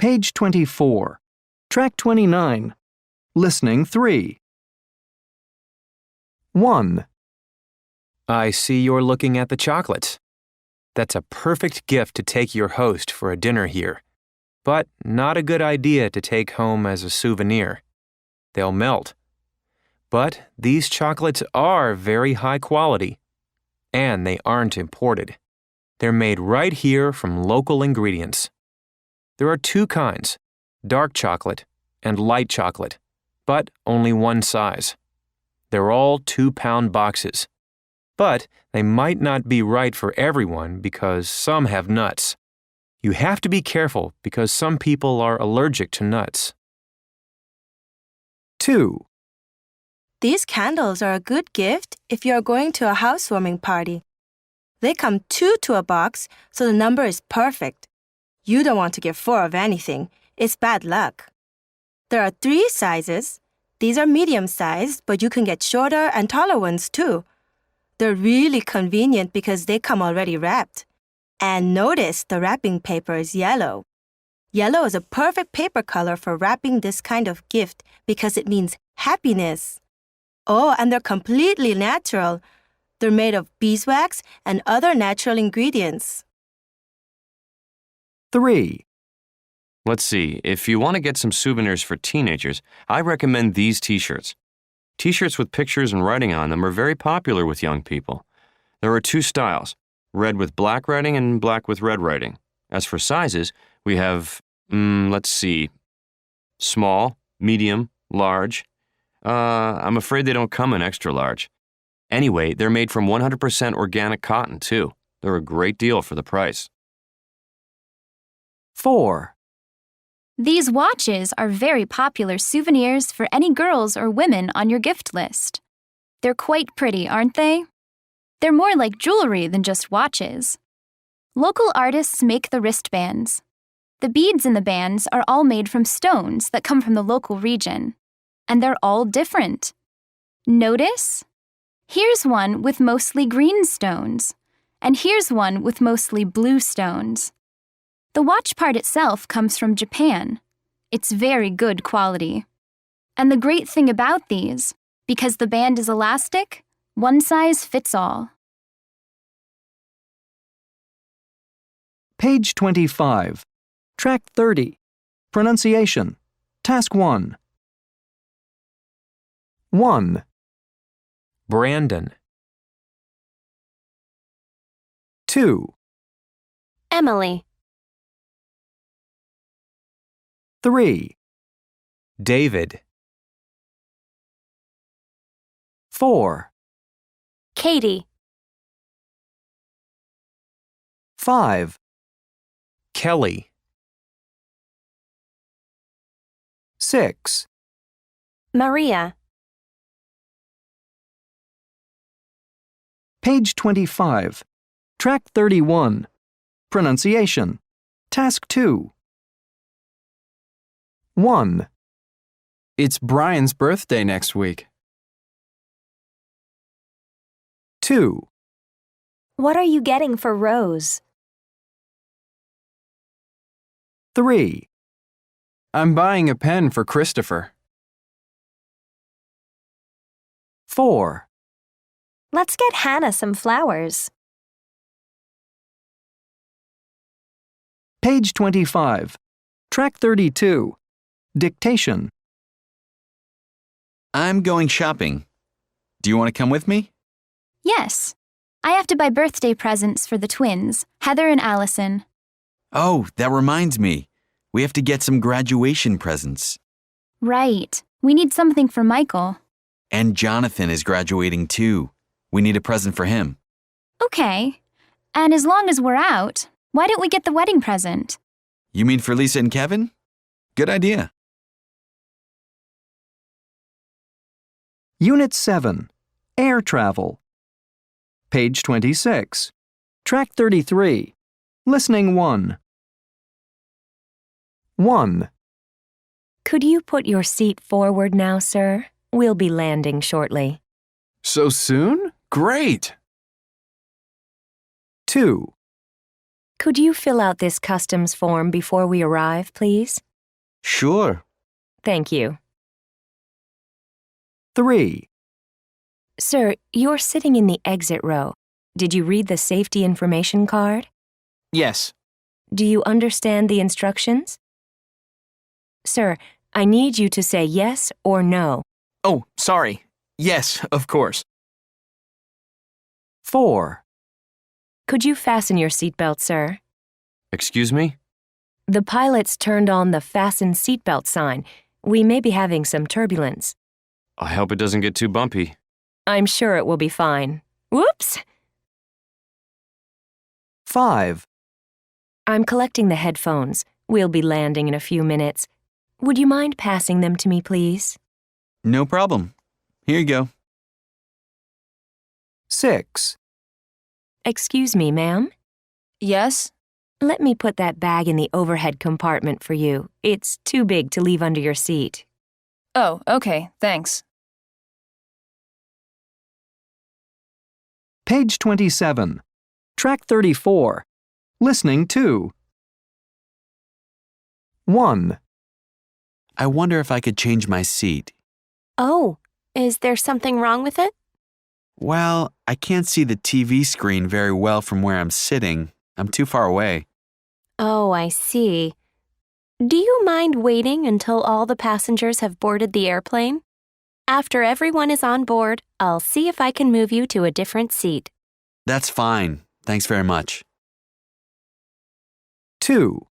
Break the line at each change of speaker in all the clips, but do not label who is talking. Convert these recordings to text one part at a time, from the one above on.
Page 24. Track 29. Listening 3. 1,
I see you're looking at the chocolates. That's a perfect gift to take your host for a dinner here, but not a good idea to take home as a souvenir. They'll melt. But these chocolates are very high quality, and they aren't imported. They're made right here from local ingredients. There are two kinds, dark chocolate and light chocolate, but only one size. They're all 2-pound boxes. But they might not be right for everyone because some have nuts. You have to be careful because some people are allergic to nuts.
2,
These candles are a good gift if you are going to a housewarming party. They come 2 to a box, so the number is perfect. You don't want to get 4 of anything. It's bad luck. There are 3 sizes. These are medium-sized, but you can get shorter and taller ones too. They're really convenient because they come already wrapped. And notice the wrapping paper is yellow. Yellow is a perfect paper color for wrapping this kind of gift because it means happiness. Oh, and they're completely natural. They're made of beeswax and other natural ingredients.
3,
Let's see, if you want to get some souvenirs for teenagers, I recommend these t-shirts. T-shirts with pictures and writing on them are very popular with young people. There are 2 styles, red with black writing and black with red writing. As for sizes, we have, let's see, small, medium, large. I'm afraid they don't come in extra large. Anyway, they're made from 100% organic cotton, too. They're a great deal for the price.
4,
These watches are very popular souvenirs for any girls or women on your gift list. They're quite pretty, aren't they? They're more like jewelry than just watches. Local artists make the wristbands. The beads in the bands are all made from stones that come from the local region. And they're all different. Notice? Here's one with mostly green stones. And here's one with mostly blue stones. The watch part itself comes from Japan. It's very good quality. And the great thing about these, because the band is elastic, one size fits all.
Page 25. Track 30. Pronunciation. Task 1. 1,
Brandon,
2,
Emily,
3,
David,
4,
Katie,
5,
Kelly,
6,
Maria,
Page 25. Track 31. Pronunciation. Task 2. 1,
It's Brian's birthday next week.
2,
what are you getting for Rose?
3,
I'm buying a pen for Christopher.
4,
Let's get Hannah some flowers.
Page 25. Track 32. Dictation.
I'm going shopping. Do you want to come with me?
Yes. I have to buy birthday presents for the twins, Heather and Allison.
Oh, that reminds me. We have to get some graduation presents.
Right. We need something for Michael.
And Jonathan is graduating too. We need a present for him.
Okay. And as long as we're out, why don't we get the wedding present?
You mean for Lisa and Kevin? Good idea.
Unit 7. Air travel. Page 26. Track 33. Listening 1. 1,
Could you put your seat forward now, sir? We'll be landing shortly.
So soon? Great!
2,
Could you fill out this customs form before we arrive, please?
Sure.
Thank you.
3.
Sir, you're sitting in the exit row. Did you read the safety information card?
Yes.
Do you understand the instructions? Sir, I need you to say yes or no.
Oh, sorry. Yes, of course.
4.
Could you fasten your seatbelt, sir?
Excuse me?
The pilots turned on the fasten seatbelt sign. We may be having some turbulence.
I hope it doesn't get too bumpy.
I'm sure it will be fine. Whoops!
5.
I'm collecting the headphones. We'll be landing in a few minutes. Would you mind passing them to me, please?
No problem. Here you go.
6.
Excuse me, ma'am.
Yes?
Let me put that bag in the overhead compartment for you. It's too big to leave under your seat.
Oh, okay, thanks.
Page 27. Track 34. Listening 2. 1.
I wonder if I could change my seat.
Oh, is there something wrong with it?
Well, I can't see the TV screen very well from where I'm sitting. I'm too far away.
Oh, I see. Do you mind waiting until all the passengers have boarded the airplane? After everyone is on board, I'll see if I can move you to a different seat.
That's fine. Thanks very much.
2.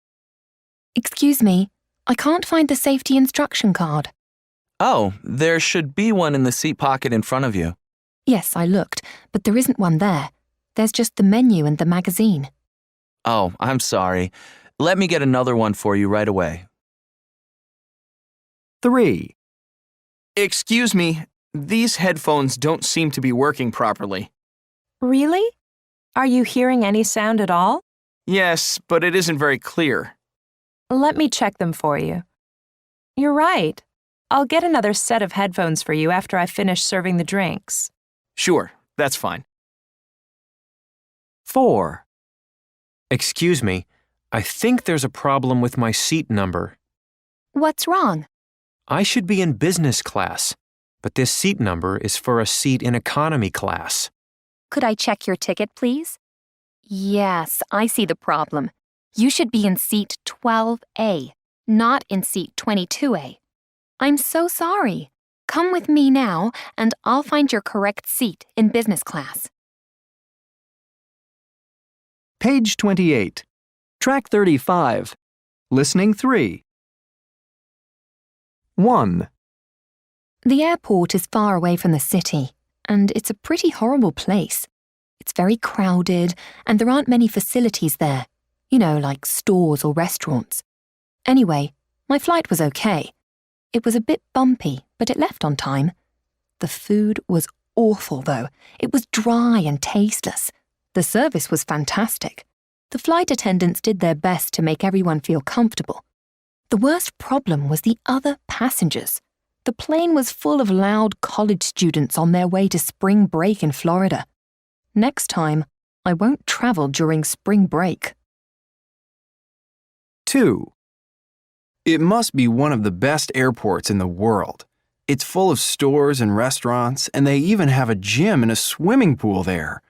Excuse me, I can't find the safety instruction card.
Oh, there should be one in the seat pocket in front of you.
Yes, I looked, but there isn't one there. There's just the menu and the magazine.
Oh, I'm sorry. Let me get another one for you right away.
3.
Excuse me, these headphones don't seem to be working properly.
Really? Are you hearing any sound at all?
Yes, but it isn't very clear.
Let me check them for you. You're right. I'll get another set of headphones for you after I finish serving the drinks.
Sure, that's fine.
4.
Excuse me, I think there's a problem with my seat number.
What's wrong?
I should be in business class, but this seat number is for a seat in economy class.
Could I check your ticket, please? Yes, I see the problem. You should be in seat 12A, not in seat 22A. I'm so sorry. Come with me now, and I'll find your correct seat in business class.
Page 28. Track 35. Listening 3. 1.
The airport is far away from the city, and it's a pretty horrible place. It's very crowded, and there aren't many facilities there, like stores or restaurants. Anyway, my flight was okay. It was a bit bumpy, but it left on time. The food was awful, though. It was dry and tasteless. The service was fantastic. The flight attendants did their best to make everyone feel comfortable. The worst problem was the other passengers. The plane was full of loud college students on their way to spring break in Florida. Next time, I won't travel during spring break.
2.
It must be one of the best airports in the world. It's full of stores and restaurants, and they even have a gym and a swimming pool there.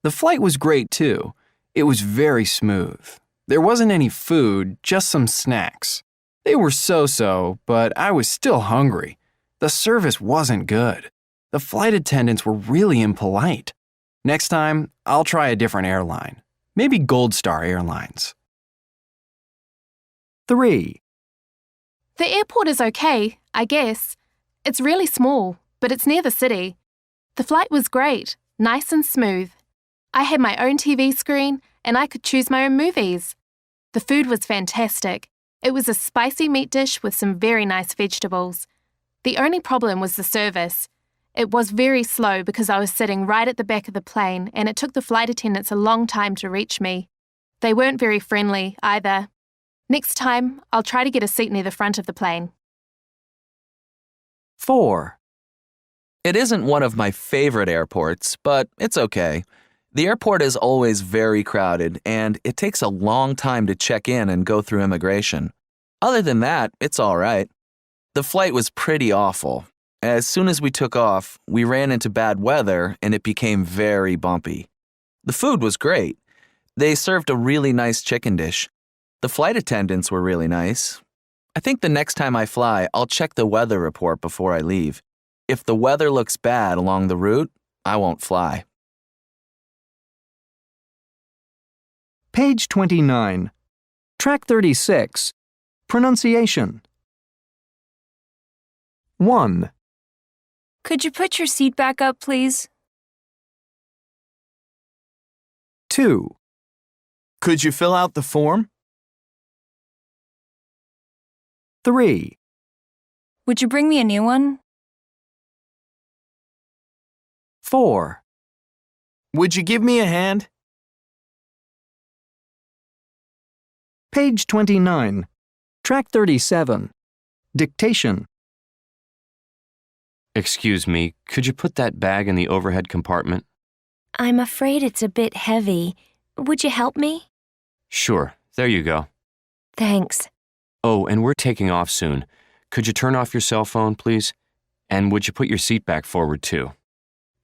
The flight was great, too. It was very smooth. There wasn't any food, just some snacks. They were so-so, but I was still hungry. The service wasn't good. The flight attendants were really impolite. Next time, I'll try a different airline. Maybe Gold Star Airlines.
3.
The airport is okay, I guess. It's really small, but it's near the city. The flight was great, nice and smooth. I had my own TV screen, and I could choose my own movies. The food was fantastic. It was a spicy meat dish with some very nice vegetables. The only problem was the service. It was very slow because I was sitting right at the back of the plane, and it took the flight attendants a long time to reach me. They weren't very friendly either. Next time, I'll try to get a seat near the front of the plane.
4.
It isn't one of my favorite airports, but it's okay.
The airport is always very crowded, and it takes a long time to check in and go through immigration. Other than that, it's all right. The flight was pretty awful. As soon as we took off, we ran into bad weather, and it became very bumpy. The food was great. They served a really nice chicken dish. The flight attendants were really nice. I think the next time I fly, I'll check the weather report before I leave. If the weather looks bad along the route, I won't fly.
Page 29. Track 36. Pronunciation. 1,
Could you put your seat back up, please?
2,
Could you fill out the form?
3,
Would you bring me a new one?
4,
Would you give me a hand?
Page 29. Track 37. Dictation.
Excuse me, could you put that bag in the overhead compartment?
I'm afraid it's a bit heavy. Would you help me?
Sure, there you go.
Thanks.
Oh, and we're taking off soon. Could you turn off your cell phone, please? And would you put your seat back forward, too?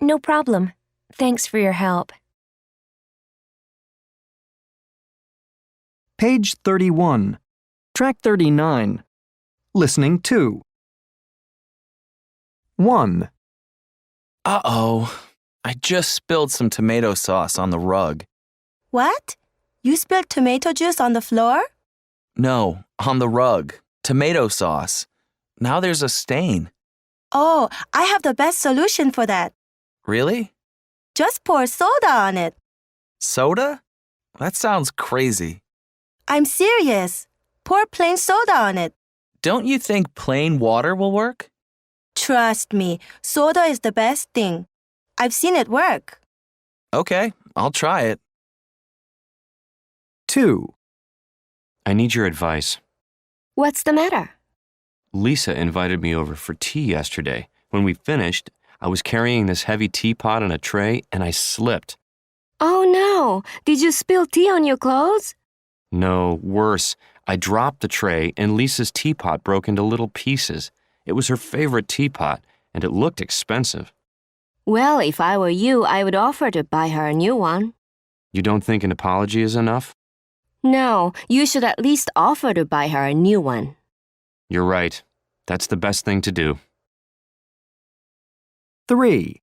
No problem. Thanks for your help.
Page 31. Track 39. Listening 2. 1,
Uh-oh. I just spilled some tomato sauce on the rug.
What? You spilled tomato juice on the floor?
No, on the rug. Tomato sauce. Now there's a stain.
Oh, I have the best solution for that.
Really?
Just pour soda on it.
Soda? That sounds crazy.
I'm serious. Pour plain soda on it.
Don't you think plain water will work?
Trust me, soda is the best thing. I've seen it work.
Okay, I'll try it.
2,
I need your advice.
What's the matter?
Lisa invited me over for tea yesterday. When we finished, I was carrying this heavy teapot on a tray and I slipped.
Oh no! Did you spill tea on your clothes?
No, worse. I dropped the tray and Lisa's teapot broke into little pieces. It was her favorite teapot and it looked expensive.
Well, if I were you, I would offer to buy her a new one.
You don't think an apology is enough?
No, you should at least offer to buy her a new one.
You're right. That's the best thing to do.
3,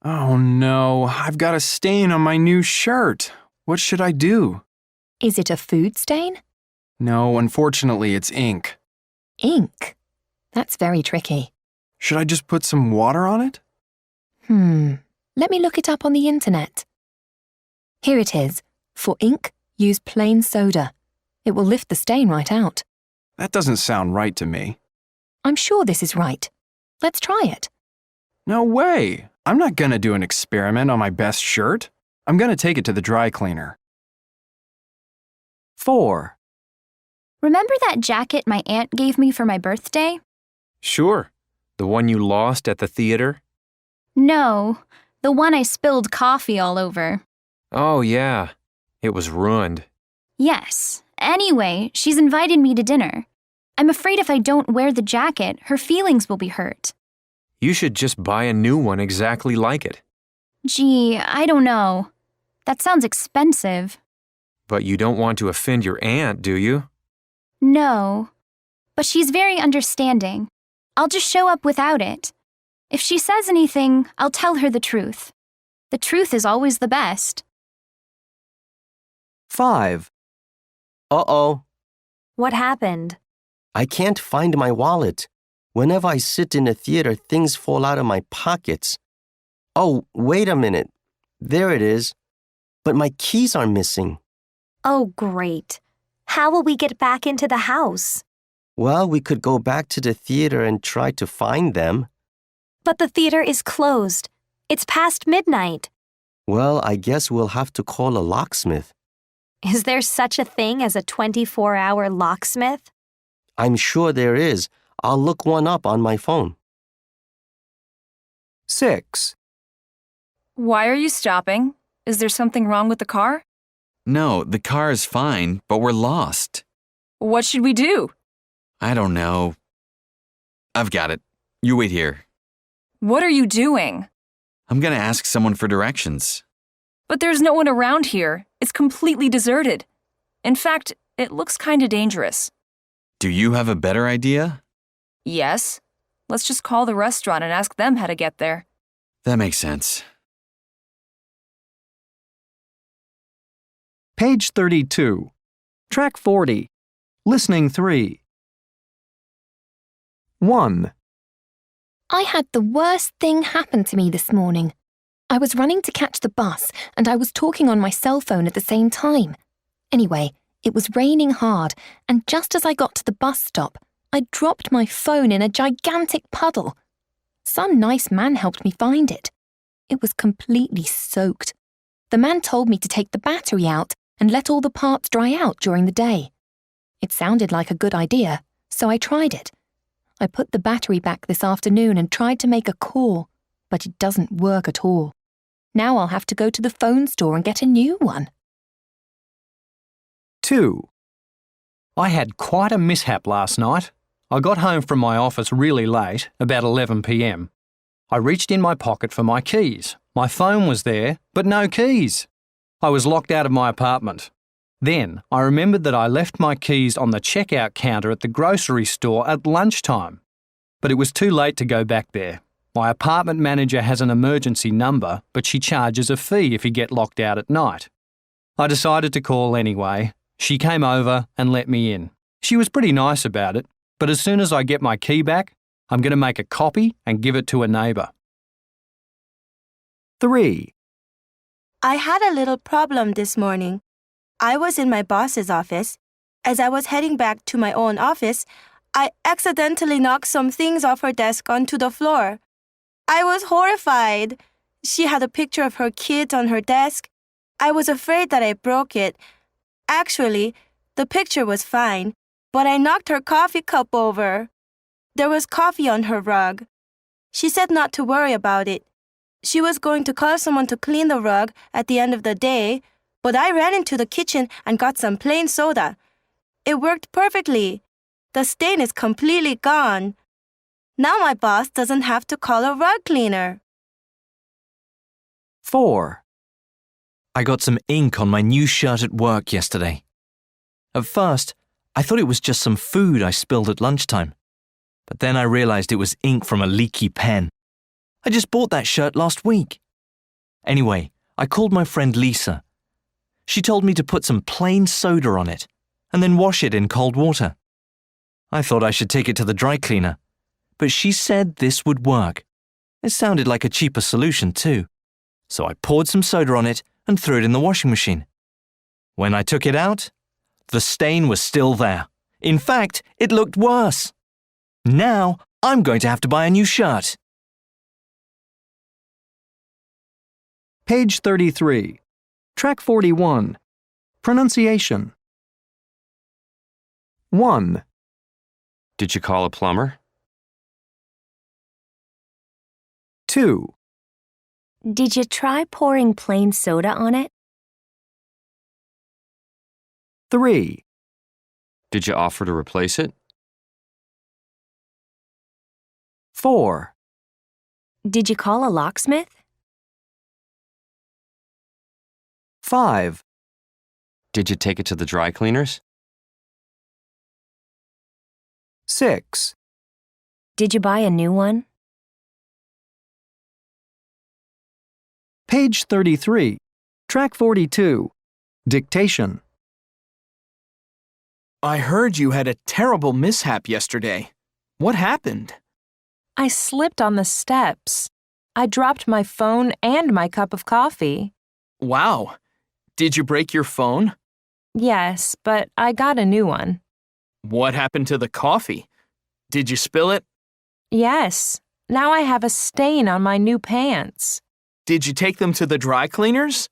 Oh no, I've got a stain on my new shirt. What should I do?
Is it a food stain?
No, unfortunately, it's ink.
Ink? That's very tricky.
Should I just put some water on it?
Let me look it up on the internet. Here it is. For ink, use plain soda. It will lift the stain right out.
That doesn't sound right to me.
I'm sure this is right. Let's try it.
No way. I'm not gonna do an experiment on my best shirt. I'm gonna take it to the dry cleaner.
4,
Remember that jacket my aunt gave me for my birthday?
Sure. The one you lost at the theater?
No, the one I spilled coffee all over.
Oh, yeah. It was ruined.
Yes. Anyway, she's invited me to dinner. I'm afraid if I don't wear the jacket, her feelings will be hurt.
You should just buy a new one exactly like it.
Gee, I don't know. That sounds expensive.
But you don't want to offend your aunt, do you?
No. But she's very understanding. I'll just show up without it. If she says anything, I'll tell her the truth. The truth is always the best.
5,
Uh-oh.
What happened?
I can't find my wallet. Whenever I sit in the theater, things fall out of my pockets. Oh, wait a minute. There it is. But my keys are missing.
Oh, great. How will we get back into the house?
Well, we could go back to the theater and try to find them.
But the theater is closed. It's past midnight.
Well, I guess we'll have to call a locksmith.
Is there such a thing as a 24-hour locksmith?
I'm sure there is. I'll look one up on my phone.
6,
Why are you stopping? Is there something wrong with the car?
No, the car is fine, but we're lost.
What should we do?
I don't know. I've got it. You wait here.
What are you doing?
I'm gonna ask someone for directions.
But there's no one around here. It's completely deserted. In fact, it looks kinda dangerous.
Do you have a better idea?
Yes. Let's just call the restaurant and ask them how to get there.
That makes sense.
Page 32. Track 40. Listening 3. 1.
I had the worst thing happen to me this morning. I was running to catch the bus and I was talking on my cell phone at the same time. Anyway, it was raining hard, and just as I got to the bus stop, I dropped my phone in a gigantic puddle. Some nice man helped me find it. It was completely soaked. The man told me to take the battery out and let all the parts dry out during the day. It sounded like a good idea, so I tried it. I put the battery back this afternoon and tried to make a call, but it doesn't work at all. Now I'll have to go to the phone store and get a new one.
2. I had quite a mishap last night. I got home from my office really late, about 11 p.m. I reached in my pocket for my keys. My phone was there, but no keys. I was locked out of my apartment. Then I remembered that I left my keys on the checkout counter at the grocery store at lunchtime. But it was too late to go back there. My apartment manager has an emergency number, but she charges a fee if you get locked out at night. I decided to call anyway. She came over and let me in. She was pretty nice about it, but as soon as I get my key back, I'm going to make a copy and give it to a neighbour. 3.
I had a little problem this morning. I was in my boss's office. As I was heading back to my own office, I accidentally knocked some things off her desk onto the floor. I was horrified. She had a picture of her kids on her desk. I was afraid that I broke it. Actually, the picture was fine, but I knocked her coffee cup over. There was coffee on her rug. She said not to worry about it. She was going to call someone to clean the rug at the end of the day, but I ran into the kitchen and got some plain soda. It worked perfectly. The stain is completely gone. Now my boss doesn't have to call a rug cleaner.
4. I got some ink on my new shirt at work yesterday. At first, I thought it was just some food I spilled at lunchtime. But then I realized it was ink from a leaky pen. I just bought that shirt last week. Anyway, I called my friend Lisa. She told me to put some plain soda on it and then wash it in cold water. I thought I should take it to the dry cleaner, but she said this would work. It sounded like a cheaper solution too. So I poured some soda on it and threw it in the washing machine. When I took it out, the stain was still there. In fact, it looked worse. Now I'm going to have to buy a new shirt.
Page 33. Track 41. Pronunciation. 1.
Did you call a plumber?
2.
Did you try pouring plain soda on it?
3.
Did you offer to replace it?
4.
Did you call a locksmith?
5.
Did you take it to the dry cleaners?
6.
Did you buy a new one?
Page 33. Track 42. Dictation.
I heard you had a terrible mishap yesterday. What happened?
I slipped on the steps. I dropped my phone and my cup of coffee.
Wow. Did you break your phone?
Yes, but I got a new one.
What happened to the coffee? Did you spill it?
Yes. Now I have a stain on my new pants.
Did you take them to the dry cleaners?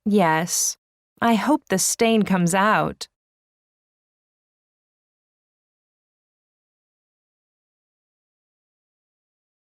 Yes. I hope the stain comes out.